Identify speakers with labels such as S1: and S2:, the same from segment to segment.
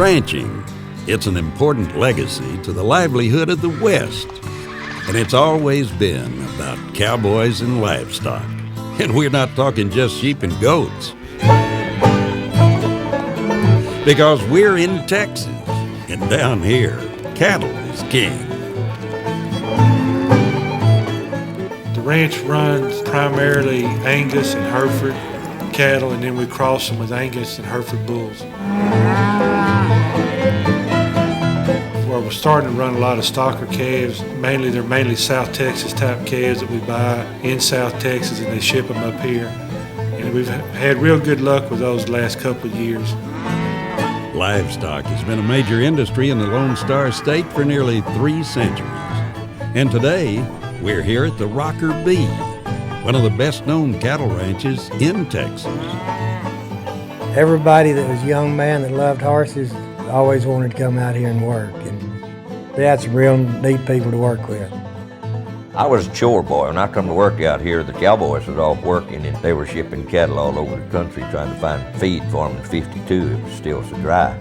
S1: Ranching, it's an important legacy to the livelihood of the West. And it's always been about cowboys and livestock. And we're not talking just sheep and goats. Because we're in Texas, and down here, cattle is king.
S2: The ranch runs primarily Angus and Hereford cattle, and then we cross them with Angus and Hereford bulls. Where we're starting to run a lot of stocker calves. They're mainly South Texas type calves that we buy in South Texas, and they ship them up here. And we've had real good luck with those the last couple of years.
S1: Livestock has been a major industry in the Lone Star State for nearly 3 centuries. And today, we're here at the Rocker Bee, one of the best-known cattle ranches in Texas.
S3: Everybody that was a young man that loved horses always wanted to come out here and work. And they had some real neat people to work with.
S4: I was a chore boy. When I come to work out here, the cowboys was off working, and they were shipping cattle all over the country trying to find feed for them in '52. It was still so dry.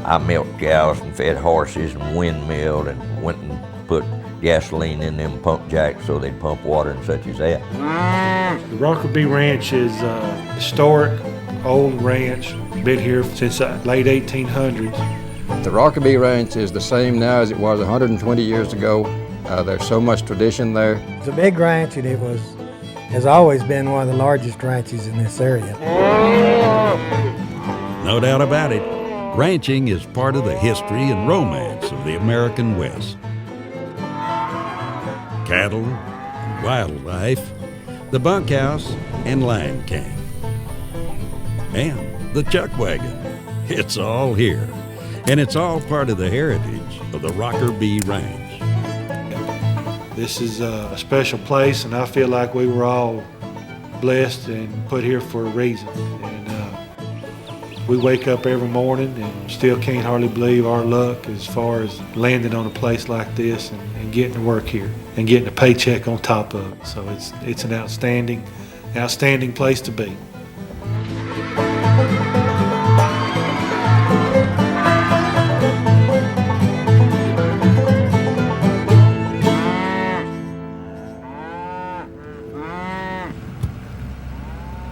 S4: I milked cows and fed horses and windmilled and went and put gasoline in them pump jacks so they'd pump water and such as that.
S2: The Rocker Bee Ranch is a historic, old ranch. Been here since the late 1800s.
S5: The Rocker Bee Ranch is the same now as it was 120 years ago. There's so much tradition there.
S3: It's a big ranch, and has always been one of the largest ranches in this area.
S1: No doubt about it, ranching is part of the history and romance of the American West. Cattle, wildlife, the bunkhouse, and line camp. And the chuck wagon. It's all here. And it's all part of the heritage of the Rocker Bee Ranch.
S2: This is a special place, and I feel like we were all blessed and put here for a reason. And we wake up every morning and still can't hardly believe our luck as far as landing on a place like this and getting to work here and getting a paycheck on top of it. So it's an outstanding place to be.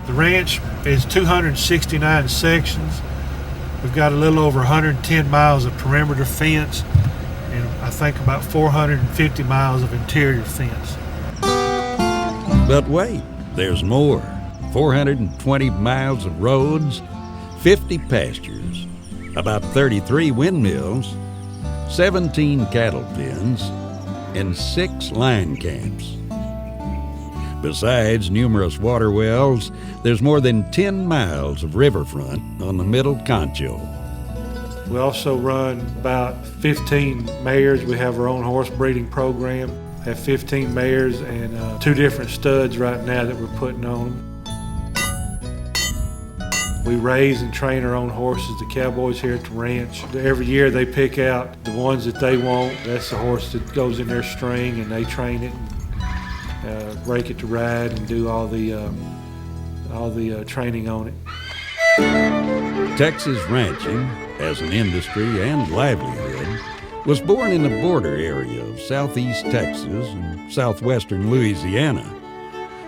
S2: The ranch is 269 sections. We've got a little over 110 miles of perimeter fence and I think about 450 miles of interior fence.
S1: But wait, there's more. 420 miles of roads, 50 pastures, about 33 windmills, 17 cattle pens, and 6 line camps. Besides numerous water wells, there's more than 10 miles of riverfront on the Middle Concho.
S2: We also run about 15 mares. We have our own horse breeding program. Have 15 mares and 2 different studs right now that we're putting on them. We raise and train our own horses, the cowboys here at the ranch. Every year they pick out the ones that they want. That's the horse that goes in their string, and they train it, and break it to ride, and do all the training on it.
S1: Texas ranching, as an industry and livelihood, was born in the border area of southeast Texas and southwestern Louisiana.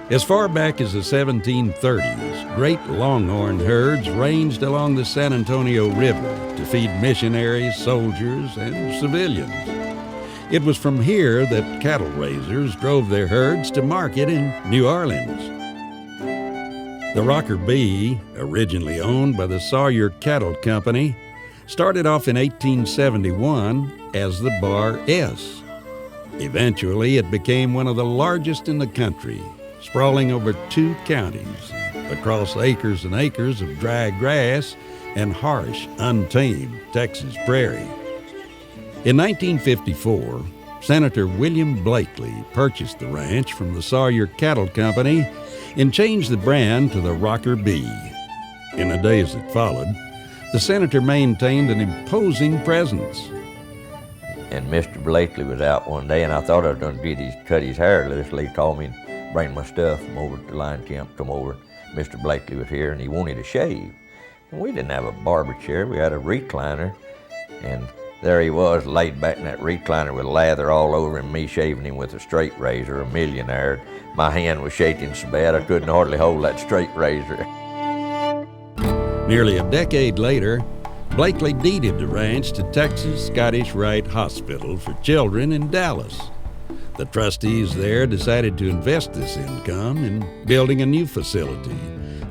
S1: As far back as the 1730s, great longhorn herds ranged along the San Antonio River to feed missionaries, soldiers, and civilians. It was from here that cattle raisers drove their herds to market in New Orleans. The Rocker Bee, originally owned by the Sawyer Cattle Company, started off in 1871 as the Bar S. Eventually, it became one of the largest in the country, sprawling over 2 counties, across acres and acres of dry grass and harsh, untamed Texas prairie. In 1954, Senator William Blakely purchased the ranch from the Sawyer Cattle Company and changed the brand to the Rocker Bee. In the days that followed, the senator maintained an imposing presence.
S4: And Mr. Blakely was out one day, and I thought I was going to cut his hair loose. He called me and bring my stuff from over to the line camp, come over. Mr. Blakely was here, and he wanted a shave. And we didn't have a barber chair. We had a recliner. And there he was, laid back in that recliner with lather all over him, me shaving him with a straight razor, a millionaire. My hand was shaking so bad I couldn't hardly hold that straight razor.
S1: Nearly a decade later, Blakely deeded the ranch to Texas Scottish Rite Hospital for Children in Dallas. The trustees there decided to invest this income in building a new facility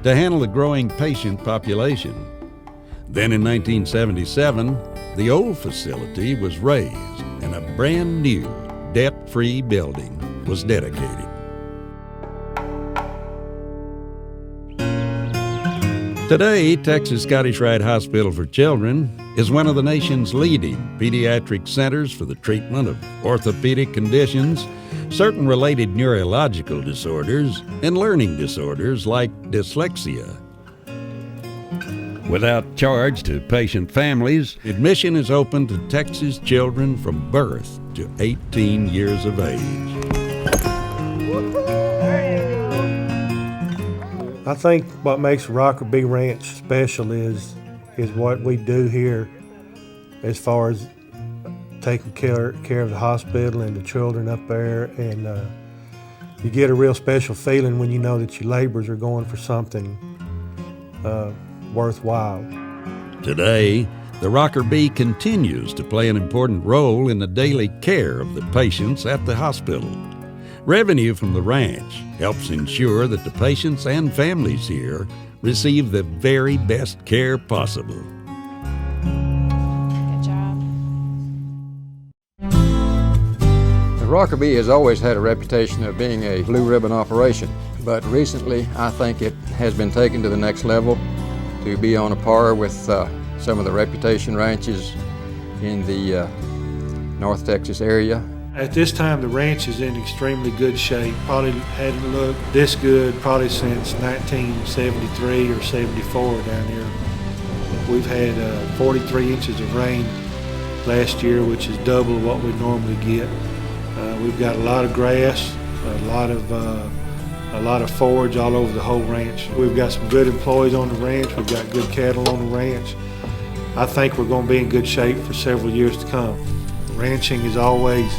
S1: to handle the growing patient population. Then in 1977, the old facility was razed and a brand new, debt-free building was dedicated. Today, Texas Scottish Rite Hospital for Children is one of the nation's leading pediatric centers for the treatment of orthopedic conditions, certain related neurological disorders, and learning disorders like dyslexia. Without charge to patient families, admission is open to Texas children from birth to 18 years of age.
S6: I think what makes Rocker B Ranch special is what we do here as far as taking care of the hospital and the children up there, and you get a real special feeling when you know that your labors are going for something worthwhile.
S1: Today, the Rocker B continues to play an important role in the daily care of the patients at the hospital. Revenue from the ranch helps ensure that the patients and families here receive the very best care possible.
S7: Good job.
S5: The Rocker B has always had a reputation of being a blue ribbon operation, but recently I think it has been taken to the next level to be on a par with some of the reputation ranches in the North Texas area.
S2: At this time, the ranch is in extremely good shape. Probably hadn't looked this good probably since 1973 or 74 down here. We've had 43 inches of rain last year, which is double what we normally get. We've got a lot of grass, a lot of forage all over the whole ranch. We've got some good employees on the ranch. We've got good cattle on the ranch. I think we're going to be in good shape for several years to come. Ranching is always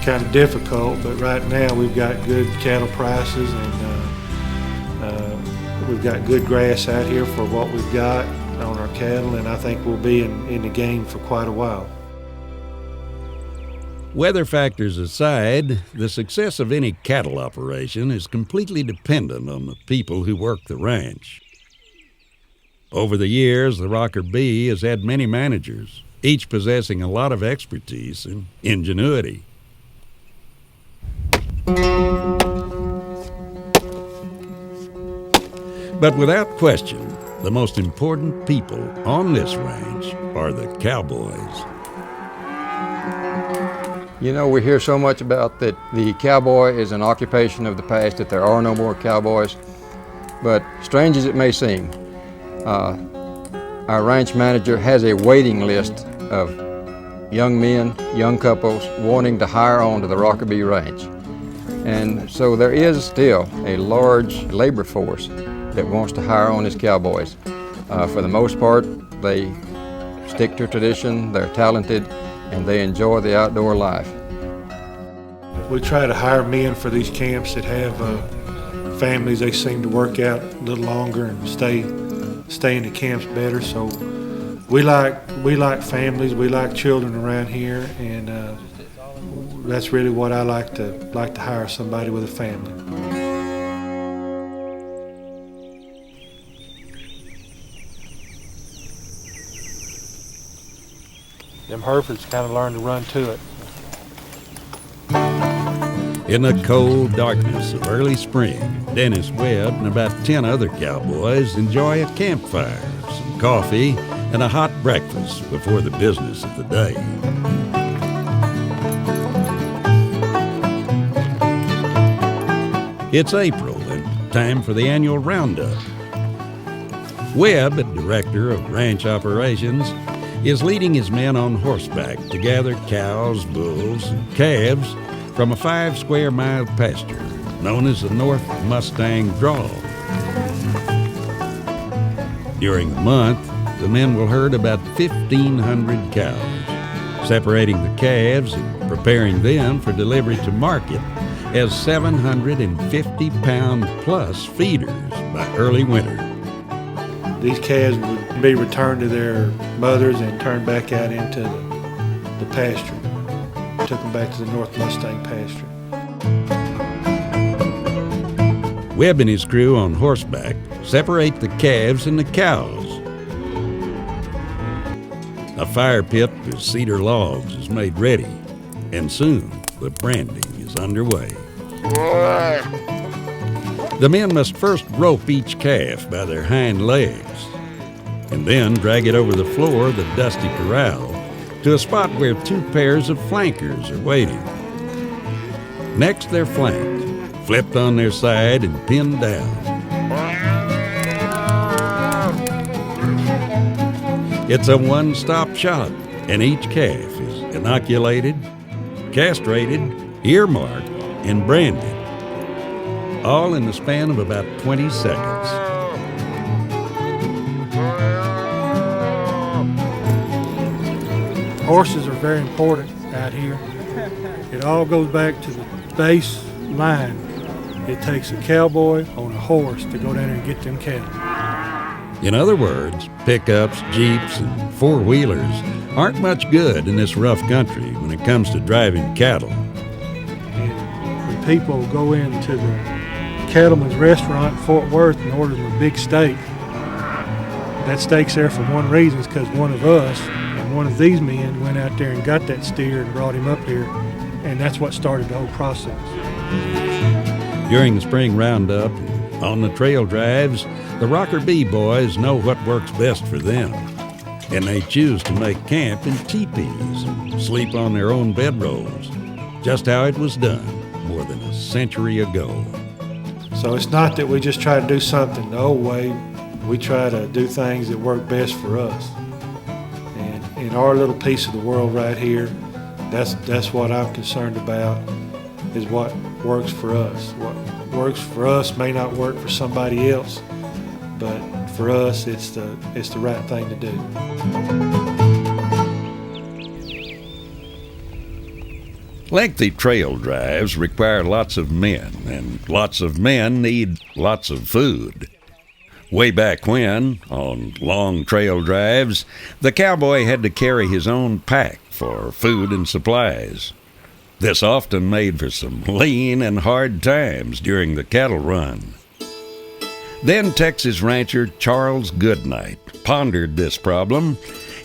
S2: kind of difficult, but right now we've got good cattle prices, and we've got good grass out here for what we've got on our cattle, and I think we'll be in the game for quite a while.
S1: Weather factors aside, the success of any cattle operation is completely dependent on the people who work the ranch. Over the years, the Rocker B has had many managers, each possessing a lot of expertise and ingenuity. But without question, the most important people on this ranch are the cowboys.
S5: You know, we hear so much about that the cowboy is an occupation of the past, that there are no more cowboys. But strange as it may seem, our ranch manager has a waiting list of young men, young couples wanting to hire on to the Rocker B Ranch. And so there is still a large labor force that wants to hire on as cowboys. For the most part, they stick to tradition, they're talented, and they enjoy the outdoor life.
S2: We try to hire men for these camps that have families. They seem to work out a little longer and stay in the camps better. So we like families, we like children around here, and that's really what I like to hire, somebody with a family. Them Herefords kind of learned to run to it.
S1: In the cold darkness of early spring, Dennis Webb and about 10 other cowboys enjoy a campfire, some coffee, and a hot breakfast before the business of the day. It's April and time for the annual roundup. Webb, director of ranch operations, is leading his men on horseback to gather cows, bulls, and calves from a 5-square-mile pasture known as the North Mustang Draw. During the month, the men will herd about 1,500 cows, separating the calves and preparing them for delivery to market as 750-pound plus feeders by early winter.
S2: These calves would be returned to their mothers and turned back out into the pasture. Took them back to the North Mustang pasture.
S1: Webb and his crew on horseback separate the calves and the cows. A fire pit with cedar logs is made ready, and soon the branding is underway. The men must first rope each calf by their hind legs, and then drag it over the floor of the dusty corral to a spot where 2 pairs of flankers are waiting. Next, they're flanked, flipped on their side, and pinned down. It's a one-stop shop, and each calf is inoculated, castrated, earmarked, and branded, all in the span of about 20 seconds.
S6: Horses are very important out here. It all goes back to the base line. It takes a cowboy on a horse to go down there and get them cattle.
S1: In other words, pickups, jeeps, and four-wheelers aren't much good in this rough country when it comes to driving cattle.
S6: And when people go into the Cattleman's Restaurant in Fort Worth and order them a big steak, that steak's there for one reason, is because one of us and one of these men went out there and got that steer and brought him up here, and that's what started the whole process.
S1: During the spring roundup, on the trail drives, the Rocker B boys know what works best for them, and they choose to make camp in teepees and sleep on their own bedrolls, just how it was done more than a century ago.
S2: So it's not that we just try to do something the old way. We try to do things that work best for us. And in our little piece of the world right here, that's what I'm concerned about, is what works for us. What works for us may not work for somebody else, but for us, it's the right thing to do.
S1: Lengthy trail drives require lots of men, and lots of men need lots of food. Way back when, on long trail drives, the cowboy had to carry his own pack for food and supplies. This often made for some lean and hard times during the cattle run. Then Texas rancher Charles Goodnight pondered this problem,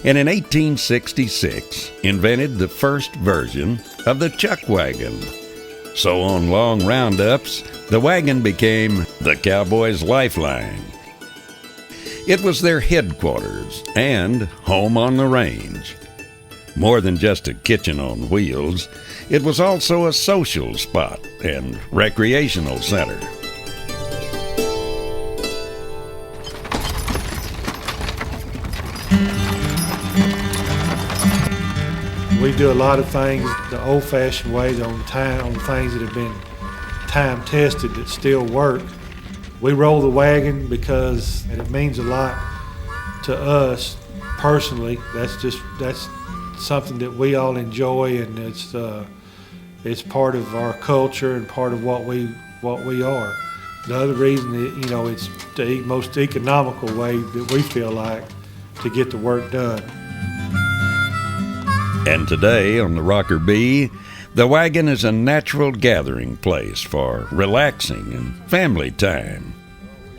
S1: and in 1866 invented the first version of the chuck wagon. So on long roundups, the wagon became the cowboy's lifeline. It was their headquarters and home on the range. More than just a kitchen on wheels, it was also a social spot and recreational center.
S2: We do a lot of things the old-fashioned way, on things that have been time-tested that still work. We roll the wagon because it means a lot to us personally. That's something that we all enjoy, and it's part of our culture and part of what we are. The other reason that, it's the most economical way that we feel like to get the work done.
S1: And today on the Rocker B, the wagon is a natural gathering place for relaxing and family time,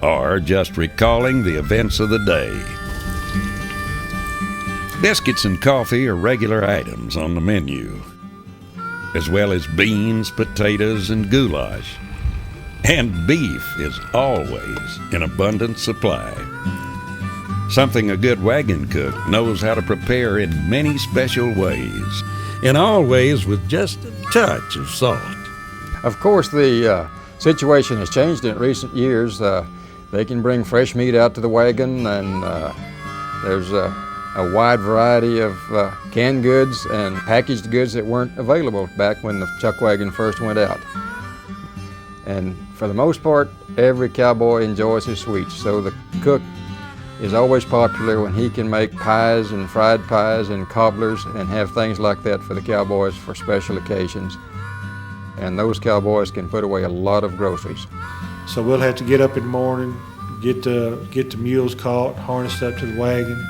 S1: or just recalling the events of the day. Biscuits and coffee are regular items on the menu, as well as beans, potatoes, and goulash. And beef is always in abundant supply. Something a good wagon cook knows how to prepare in many special ways, and always with just a touch of salt.
S5: Of course, the situation has changed in recent years. They can bring fresh meat out to the wagon, and there's a wide variety of canned goods and packaged goods that weren't available back when the chuck wagon first went out. And for the most part, every cowboy enjoys his sweets, so the cook is always popular when he can make pies and fried pies and cobblers and have things like that for the cowboys for special occasions. And those cowboys can put away a lot of groceries.
S2: So we'll have to get up in the morning, get the mules caught, harnessed up to the wagon,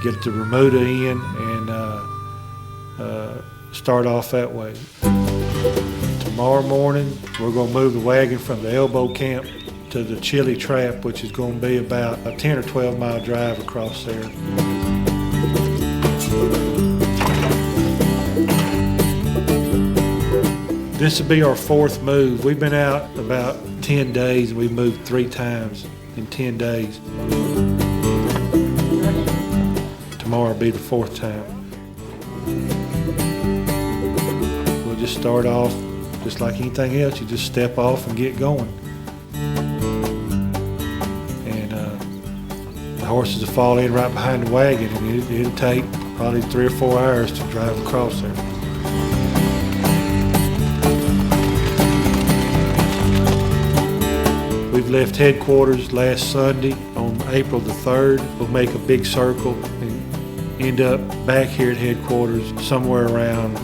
S2: get the remuda in, and start off that way. Tomorrow morning, we're going to move the wagon from the elbow camp to the chili trap, which is going to be about a 10 or 12 mile drive across there. This will be our fourth move. We've been out about 10 days, and we've moved 3 times in 10 days. Tomorrow will be the 4th time. We'll just start off just like anything else. You just step off and get going. And the horses will fall in right behind the wagon, and it'll take probably 3 or 4 hours to drive across there. We've left headquarters last Sunday on April the 3rd. We'll make a big circle and end up back here at headquarters somewhere around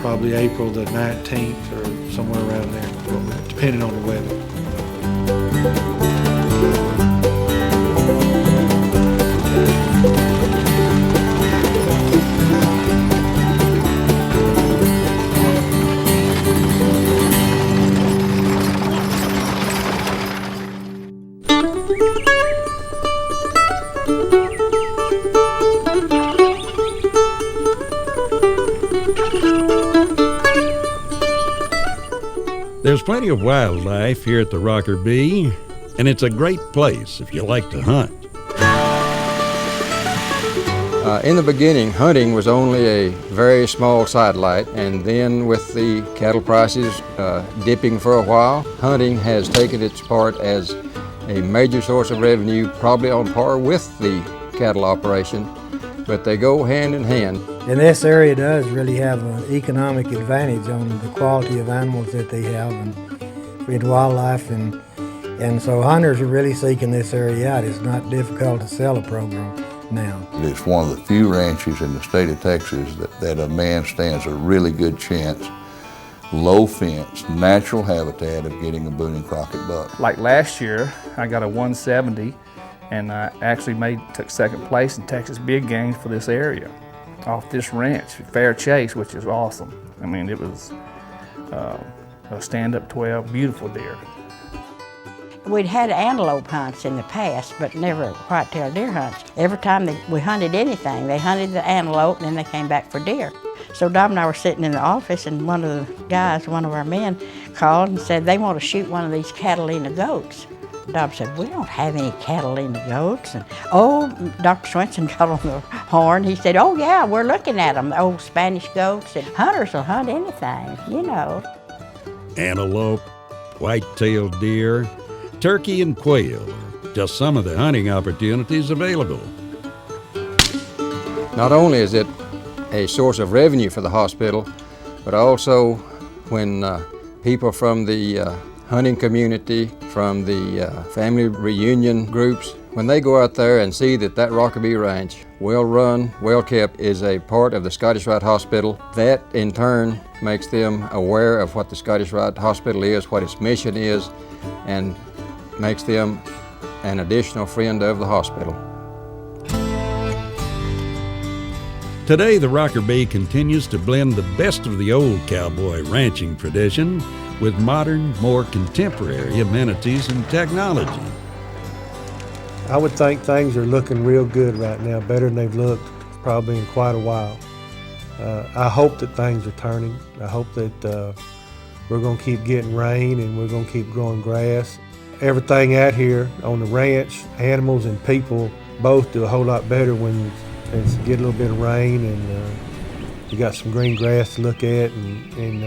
S2: probably April the 19th or somewhere around there, depending on the weather.
S1: There's plenty of wildlife here at the Rocker Bee, and it's a great place if you like to hunt.
S5: In the beginning, hunting was only a very small sidelight, and then with the cattle prices dipping for a while, hunting has taken its part as a major source of revenue, probably on par with the cattle operation, but they go hand in hand.
S3: And this area does really have an economic advantage on the quality of animals that they have and wildlife, and so hunters are really seeking this area out. It's not difficult to sell a program now.
S7: It's one of the few ranches in the state of Texas that a man stands a really good chance, low fence, natural habitat of getting a Boone and Crockett buck.
S8: Like last year, I got a 170, and I actually took second place in Texas big games for this area off this ranch, Fair Chase, which is awesome. I mean, it was a stand-up 12, beautiful deer.
S9: We'd had antelope hunts in the past, but never white-tailed deer hunts. Every time we hunted anything, they hunted the antelope and then they came back for deer. So Dom and I were sitting in the office, and one of the guys, one of our men, called and said they want to shoot one of these Catalina goats. Dom said, we don't have any Catalina goats. And Dr. Swenson got on the horn. He said, oh yeah, we're looking at them, the old Spanish goats. And hunters will hunt anything, you know.
S1: Antelope, white-tailed deer, turkey and quail are just some of the hunting opportunities available.
S5: Not only is it a source of revenue for the hospital, but also when people from the hunting community, from the family reunion groups, when they go out there and see that Rocker Bee Ranch, well run, well kept, is a part of the Scottish Rite Hospital, that in turn makes them aware of what the Scottish Rite Hospital is, what its mission is, and makes them an additional friend of the hospital.
S1: Today, the Rocker Bee continues to blend the best of the old cowboy ranching tradition with modern, more contemporary amenities and technology.
S6: I would think things are looking real good right now, better than they've looked probably in quite a while. I hope that things are turning. I hope that we're going to keep getting rain and we're going to keep growing grass. Everything out here on the ranch, animals and people both do a whole lot better when it's get a little bit of rain and you got some green grass to look at, and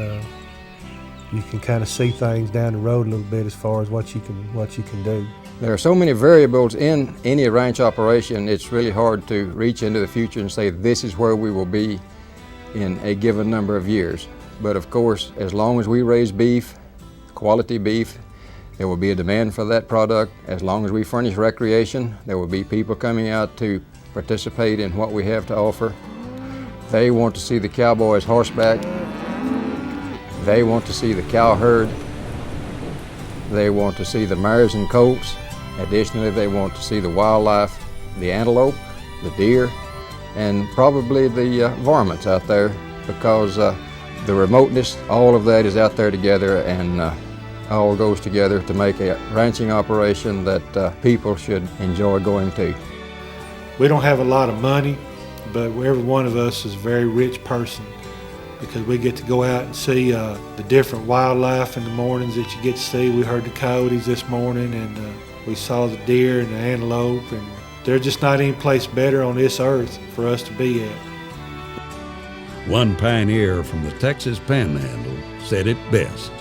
S6: you can kind of see things down the road a little bit as far as what you can do.
S5: There are so many variables in any ranch operation, it's really hard to reach into the future and say this is where we will be in a given number of years. But of course, as long as we raise beef, quality beef, There will be a demand for that product. As long as we furnish recreation, there will be people coming out to participate in what we have to offer. They want to see the cowboys horseback. They want to see the cow herd. They want to see the mares and colts. Additionally, they want to see the wildlife, the antelope, the deer, and probably the varmints out there, because the remoteness, all of that is out there together, and all goes together to make a ranching operation that people should enjoy going to.
S2: We don't have a lot of money, but every one of us is a very rich person because we get to go out and see the different wildlife in the mornings that you get to see. We heard the coyotes this morning, and we saw the deer and the antelope, and there's just not any place better on this earth for us to be at.
S1: One pioneer from the Texas Panhandle said it best.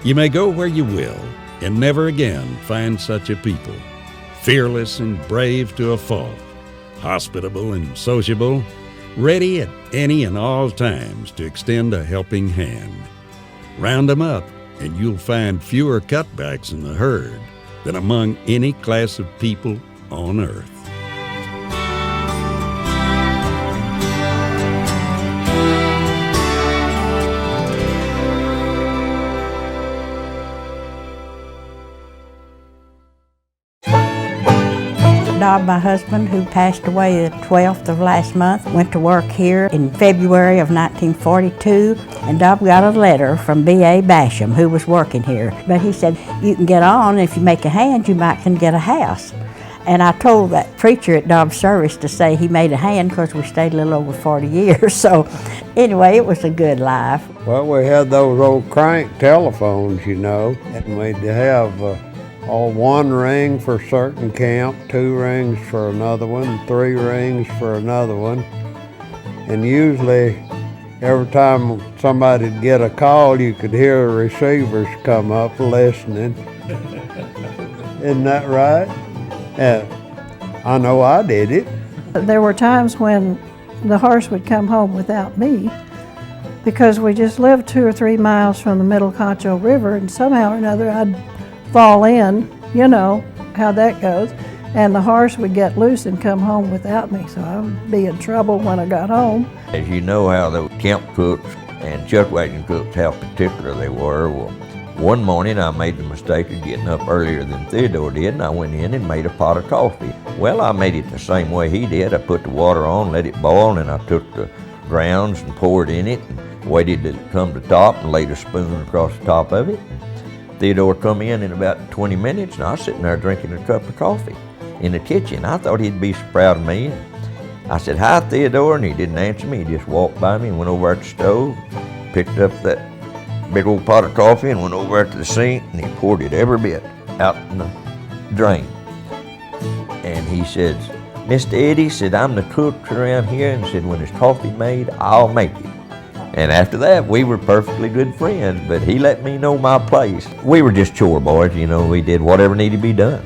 S1: You may go where you will and never again find such a people. Fearless and brave to a fault, hospitable and sociable, ready at any and all times to extend a helping hand. Round them up and you'll find fewer cutbacks in the herd than among any class of people on earth.
S9: Dob, my husband, who passed away the 12th of last month, went to work here in February of 1942, and Dob got a letter from B.A. Basham, who was working here. But he said, you can get on, if you make a hand, you might can get a house. And I told that preacher at Dob's service to say he made a hand because we stayed a little over 40 years. So anyway, it was a good life.
S10: Well, we had those old crank telephones, you know, and we'd have one ring for a certain camp, 2 rings for another one, 3 rings for another one. And usually, every time somebody'd get a call, you could hear the receivers come up listening. Isn't that right? Yeah, I know I did it.
S11: There were times when the horse would come home without me because we just lived 2 or 3 miles from the Middle Concho River, and somehow or another I'd fall in, you know how that goes, and the horse would get loose and come home without me, so I would be in trouble when I got home.
S4: As you know how the camp cooks and chuck wagon cooks, how particular they were. Well, one morning I made the mistake of getting up earlier than Theodore did, and I went in and made a pot of coffee. Well, I made it the same way he did. I put the water on, let it boil, and I took the grounds and poured in it and waited till it come to top and laid a spoon across the top of it. Theodore come in about 20 minutes, and I was sitting there drinking a cup of coffee in the kitchen. I thought he'd be so proud of me. I said, "Hi, Theodore," and he didn't answer me. He just walked by me and went over at the stove, picked up that big old pot of coffee and went over to the sink, and he poured it every bit out in the drain. And he says, "Mr. Eddie," said, "I'm the cook around here," and said, "when there's coffee made, I'll make it." And after that, we were perfectly good friends, but he let me know my place. We were just chore boys, you know, we did whatever needed to be done.